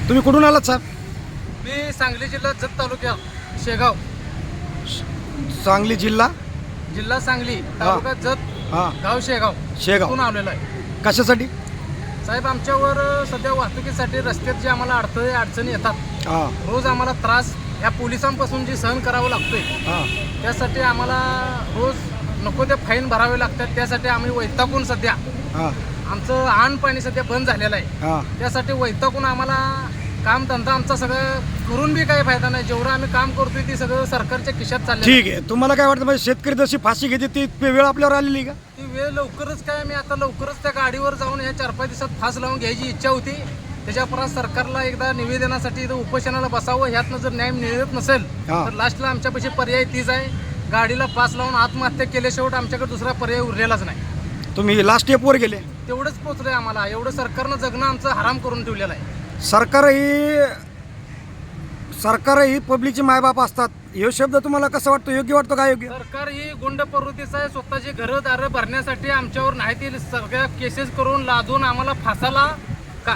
तुम्ही कुठून आलात साहेब? मी सांगली जिल्हा जत तालुक्या शेगाव, सांगली जिल्हा जिल्हा सांगली तालुका जत हां गाव शेगाव शेगाव. इथून आलेलो आहे. कशासाठी? साहेब आमच्यावर सध्या वाहतुकीसाठी रस्त्यात जे आम्हाला अडचणी येतात, हां रोज आम्हाला त्रास या पोलिसांपासून जे सहन करावं लागतोय, हां त्यासाठी आम्हाला रोज नको ते फाईन भरावे लागतात. त्यासाठी आम्ही वैतागून सध्या हां आमचं आण पाणी सध्या बंद झालेलं आहे. हां त्यासाठी वैतागून आम्हाला कामधंदा आमचा सगळं करून बी काही फायदा नाही. जेवढं आम्ही काम करतोय ते सगळं सरकारच्या खिशात चाललं. ठीक आहे. तुम्हाला काय वाटतं म्हणजे शेतकरी जशी फाशी घेते ती वेळ आपल्यावर आलेली का? ती वेळ लवकरच काय, मी आता लवकरच त्या गाडीवर जाऊन या 4-5 दिवसात फास लावून घ्यायची इच्छा होती. त्याच्या परत सरकारला एकदा निवेदनासाठी इथं उपोषणाला बसावं. ह्यातनं जर न्याय मिळत नसेल तर लास्टला आमच्यापाशी पर्याय तीच आहे, गाडीला फास लावून आत्महत्या केल्याशिवाय आमच्याकडे दुसरा पर्याय उरलेलाच नाही. तुम्ही लास्ट स्टेपवर गेले. तेवढंच पोचलंय आम्हाला. एवढं सरकारनं जगणं आमचं हराम करून ठेवलेलं आहे. सरकार ही पब्लिकचे मायबाप असतात. हे शब्द तुम्हाला कसं वाटतं? योग्य वाटतो का योग्य? सरकार ही गुंड प्रवृत्तीचं आहे. स्वतःची घरदारं भरण्यासाठी आमच्यावर नाही ते सगळ्या केसेस करून लादून आम्हाला फासाला का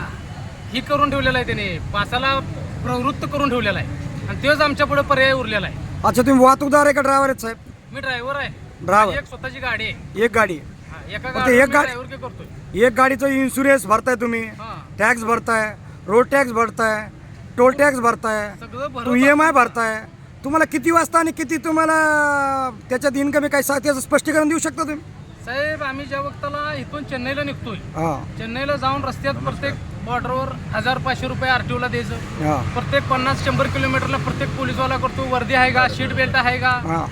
ही करून ठेवलेलं आहे. त्याने फासाला प्रवृत्त करून ठेवलेला आहे आणि तेच आमच्या पुढे पर्याय उरलेला आहे. अच्छा, तुम्ही वाहतूकदार आहे का ड्रायव्हर आहेत साहेब? मी ड्रायव्हर आहे. ड्रायव्हर. एक स्वतःची गाडी आहे. एक गाडी. एका फक्त गाडीवर एक मी गाडी- ड्रायव्हर काय करतोय. एक गाडीचं इन्शुरन्स भरताय तुम्ही, हा. टॅक्स भरताय, रोड टॅक्स भरताय, टोल टॅक्स भरताय, सगळं तुम्ही EMI भरताय. तुम्हाला किती वाजता आणि किती तुम्हाला त्याच्यात इन्कम आहे काय त्याचं स्पष्टीकरण देऊ शकता तुम्ही? साहेब आम्ही ज्या वक्ताला इथून चेन्नईला निघतोय, हां चेन्नईला जाऊन रस्त्यात प्रत्येक बॉर्डरवर 1000-500 रुपये RTO ला द्यायचं. हां प्रत्येक 50-100 किलोमीटरला प्रत्येक पोलीसवाला करतो. वर्दी आहे का, सीट बेल्ट आहे का, हां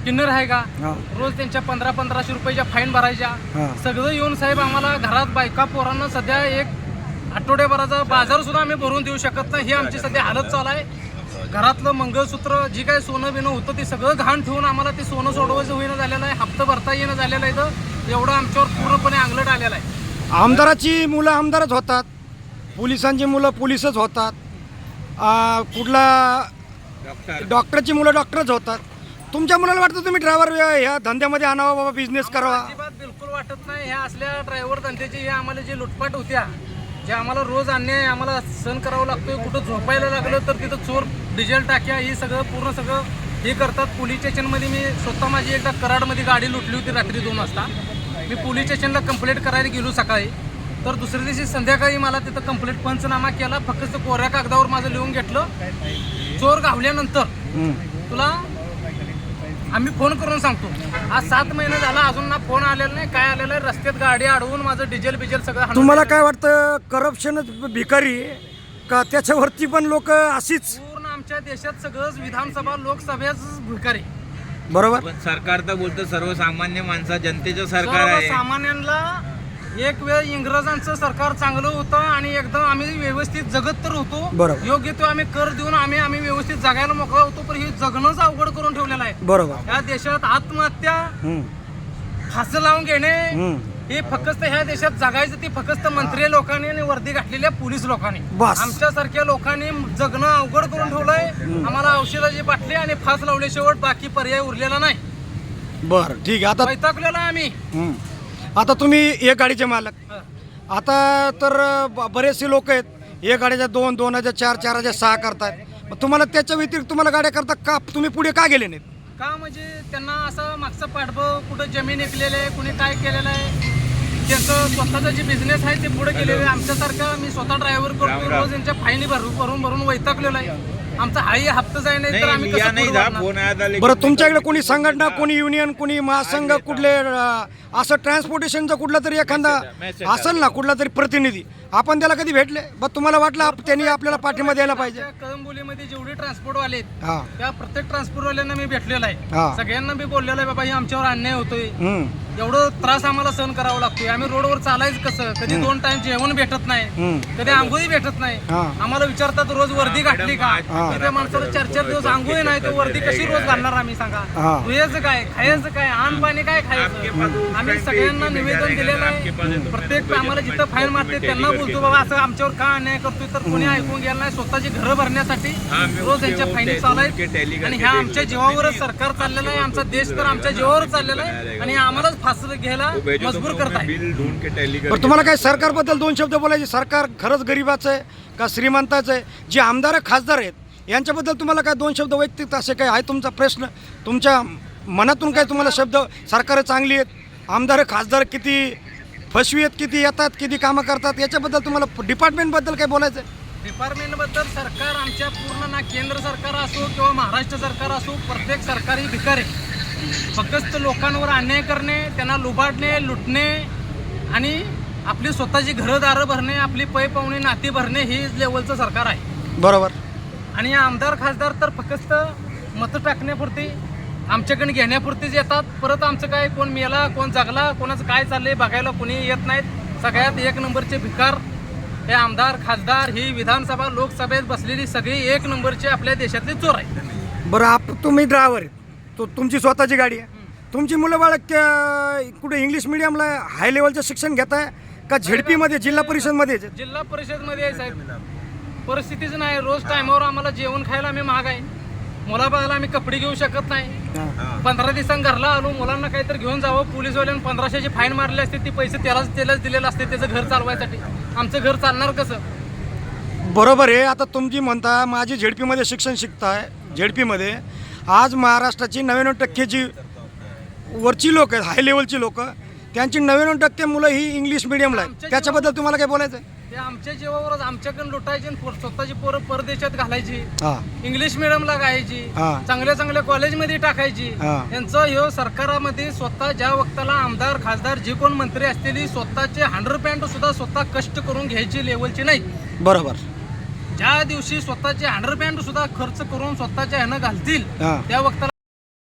किन्नर आहे का, हां रोज त्यांच्या 1500-1500 रुपयाच्या फाईन भरायच्या. हां. सगळं येऊन साहेब आम्हाला घरात बायका पोरांना सध्या एक आठवड्याभराचा बाजार सुद्धा आम्ही भरून देऊ शकत नाही. ही आमची सध्या हालत चालू आहे. घरातलं मंगळसूत्र जी काही सोनं बिनं होतं ते सगळं घाण ठेवून आम्हाला ते सोनं सोडवायचं होईना झालेलं आहे. हप्ता भरता येणं झालेलं आहे. तर एवढं आमच्यावर पूर्णपणे अंगलट आलेलं आहे. आमदाराची मुलं आमदारच होतात, पोलिसांची मुलं पोलिसच होतात, कुठला डॉक्टरची मुलं डॉक्टरच होतात. तुमच्या मुलाला वाटतं तुम्ही ड्रायव्हर ह्या धंद्यामध्ये आणावा, बाबा बिझनेस करावा? अजिबात बिलकुल वाटत नाही. ह्या असल्या ड्रायव्हर धंद्याची हे आम्हाला जे लुटपाट होत्या, जे आम्हाला रोज अन्याय आम्हाला सहन करावं लागतोय. कुठं झोपायला लागलं तर तिथं चोर डिझेल टाक्या ही सगळं सगळं हे करतात. पोलीस स्टेशनमध्ये मी स्वतः माझी एकदा कराडमध्ये गाडी लुटली होती रात्री 2 वाजता. मी पोलीस स्टेशनला कंप्लेंट करायला गेलो सकाळी, तर दुसऱ्या दिवशी संध्याकाळी मला तिथं कंप्लेंट पंचनामा केला. फक्त कोऱ्या कागदावर माझं लिहून घेतलं, चोर गावल्यानंतर तुला आम्ही फोन करून सांगतो. आज 7 महिने झाला अजून ना फोन आलेला नाही, काय आलेलं आहे. रस्त्यात गाडी अडवून माझं डिझेल बिजेल सगळं. तुम्हाला काय वाटतं, करप्शनच भिकारी का त्याच्यावरती पण लोक अशीच? पूर्ण आमच्या देशात सगळंच विधानसभा लोकसभेच भिकारी. बरोबर. पण सरकार तर बोलतं सर्वसामान्य माणसा जनतेचं सरकार आहे. सामान्यांना एक वेळ इंग्रजांचं सरकार चांगलं होतं आणि एकदम आम्ही व्यवस्थित जगत तर होतो. बरोबर. योग्य तो आम्ही कर देऊन आम्ही व्यवस्थित जगायला मोकळा होतो. पण हे जगणंच अवघड करून ठेवलेलं आहे. बरोबर. या देशात आत्महत्या, हम्म. फास लावून घेणे हम्म. हे फक्त ह्या देशात जगायचं ते फक्त मंत्री लोकांनी आणि वर्दी घातलेल्या पोलीस लोकांनी. बस. आमच्यासारख्या लोकांनी जगणं अवघड करून ठेवलंय. आम्हाला औषधाची बाटली आणि फास लावल्याशिवाय बाकी पर्याय उरलेला नाही. बरं, ठीक आहे. आता वैतागलेला आम्ही. आता तुम्ही एक गाडीचे मालक. आता तर बरेचसे लोक आहेत, एक गाड्याच्या 2, 2च्या 4, 4च्या 6 करतात. मग तुम्हाला त्याच्या व्यतिरिक्त तुम्हाला गाड्या करता का? तुम्ही पुढे का गेले नाहीत? का म्हणजे त्यांना असं मागचं पाठबळ, कुठं जमीन विकलेलं आहे, कुणी काय केलेलं आहे, त्यांचं स्वतःचा जे बिझनेस आहे ते पुढे केलेलं आहे. आमच्यासारखं मी स्वतः ड्रायव्हर करतो, रोज यांच्या फाईनी भरून वैतागलेलो आहे. आमचा हाही हप्ता जाय नाही तर आम्ही कसं पुढे वाढणार? बरं, तुमच्याकडे कोणी संघटना, कोणी युनियन, कोणी महासंघ, कुठले असं ट्रान्सपोर्टेशनचा कुठला तरी एखादा असेल ना, कुठला तरी प्रतिनिधी, आपण त्याला कधी भेटले? बरं, तुम्हाला वाटलं त्यांनी आपल्याला पाठिंबा द्यायला पाहिजे? कळंबोलीमध्ये जेवढे ट्रान्सपोर्टवाले आहेत हां त्या प्रत्येक ट्रान्सपोर्टवाल्यांना मी भेटलेला आहे. हां. सगळ्यांना मी बोललेलो आहे, बाबा हे आमच्यावर अन्याय होतोय, एवढं त्रास आम्हाला सहन करावा लागतोय. आम्ही रोडवर चालायचं कसं? कधी 2 टाइम जेवण भेटत नाही, कधी आंघोळी भेटत नाही. हां. आम्हाला विचारतात रोज वर्दी घातली का? हां. तिथे माणसाला 4-4 दिवस आंघोळी नाही, तो वर्दी कशी रोज घालणार आम्ही सांगा? हां. धुयाचं काय, खायचं काय, अन्न पाणी काय खायचं? आम्ही सगळ्यांना निवेदन दिलेलं आहे. प्रत्येक आम्हाला जिथं फाईन मारते त्यांना बोलतो बाबा असं आमच्यावर का अन्याय करतोय तर कोणी ऐकून गेलं नाही. स्वतःची घरं भरण्यासाठी रोज त्यांच्या फाईनी चालू आहेत आणि ह्या आमच्या जीवावरच सरकार चाललेलं आहे. आमचा देश तर आमच्या जीवावरच चाललेला आहे आणि आम्हालाच फास घ्यायला मजबूर करत आहे. बरं, तुम्हाला काय सरकारबद्दल 2 शब्द बोलायचे? सरकार खरंच गरीबाचं आहे का श्रीमंताचं आहे? जे आमदार खासदार आहेत यांच्याबद्दल तुम्हाला काय 2 शब्द वैयक्तिक असे काय आहे तुमचा प्रश्न? तुमच्या मनातून काय तुम्हाला शब्द? सरकार चांगली आहेत, आमदार खासदार किती फसवी आहेत, किती येतात, किती कामं करतात, याच्याबद्दल तुम्हाला डिपार्टमेंटबद्दल काय बोलायचं आहे? डिपार्टमेंटबद्दल सरकार आमच्या पूर्ण ना केंद्र सरकार असो किंवा महाराष्ट्र सरकार असो, प्रत्येक सरकारी भिकारी फक्त लोकांवर अन्याय करणे, त्यांना लुबाडणे, लुटणे आणि आपली स्वतःची घरदारं भरणे, आपली पै पाहुणे नाती भरणे ही लेवलचं सरकार आहे. बरोबर. आणि आमदार खासदार तर फक्त मतं टाकण्यापुरती आमच्याकडे घेण्यापुरतीच येतात. परत आमचं काय कोण मेला, कोण जगला, कोणाचं काय चाललंय बघायला कोणी येत नाहीत. सगळ्यात 1 नंबरचे भिकार हे आमदार खासदार, ही विधानसभा लोकसभेत बसलेली सगळी 1 नंबरचे आपल्या देशातले चोर आहेत. बरं, तुम्ही ड्रायव्हर आहे, तुमची स्वतःची गाडी आहे, तुमची मुलं बाळ कुठे इंग्लिश मिडियमला हाय लेवलचं शिक्षण घेत आहे का झेडपीमध्ये, जिल्हा परिषदमध्ये? जिल्हा परिषदमध्ये आहे साहेब. परिस्थितीच नाही. रोज टायमावर आम्हाला जेवण खायला आम्ही महाग आहे. मुलाबाळाला आम्ही कपडे घेऊ शकत नाही. 15 दिवसांनी घरला आलो, मुलांना काहीतरी घेऊन जावं, पोलीसवाल्यानं 1500ची फाईन मारली असते, ती पैसे त्यालाच दिलेले असते त्याचं घर चालवायसाठी. आमचं घर चालणार कसं? बरोबर आहे. आता तुम्ही म्हणता माझी झेडपीमध्ये शिक्षण शिकताय, झेडपीमध्ये आज महाराष्ट्राची 99% जी वरची लोक आहेत, हाय लेवलची लोक, त्यांची 99% मुलं ही इंग्लिश मिडियमला आहेत. त्याच्याबद्दल तुम्हाला काय बोलायचं आहे? ते आमच्या जीवावरच आमच्याकडून लुटायची आणि स्वतःची पोरं परदेशात घालायची, हां इंग्लिश मिडियमला घालायची, हां. चांगल्या चांगल्या कॉलेजमध्ये टाकायची. हां. यांचं ह्यो सरकारामध्ये स्वतः ज्या वक्ताला आमदार खासदार जे कोण मंत्री असतील स्वतःचे 100% सुद्धा स्वतः कष्ट करून घ्यायची लेवलची नाही. बरोबर. ज्या दिवशी स्वतःचे 100% सुद्धा खर्च करून स्वतःच्या ह्यानं घालतील हां. त्या वक्ताला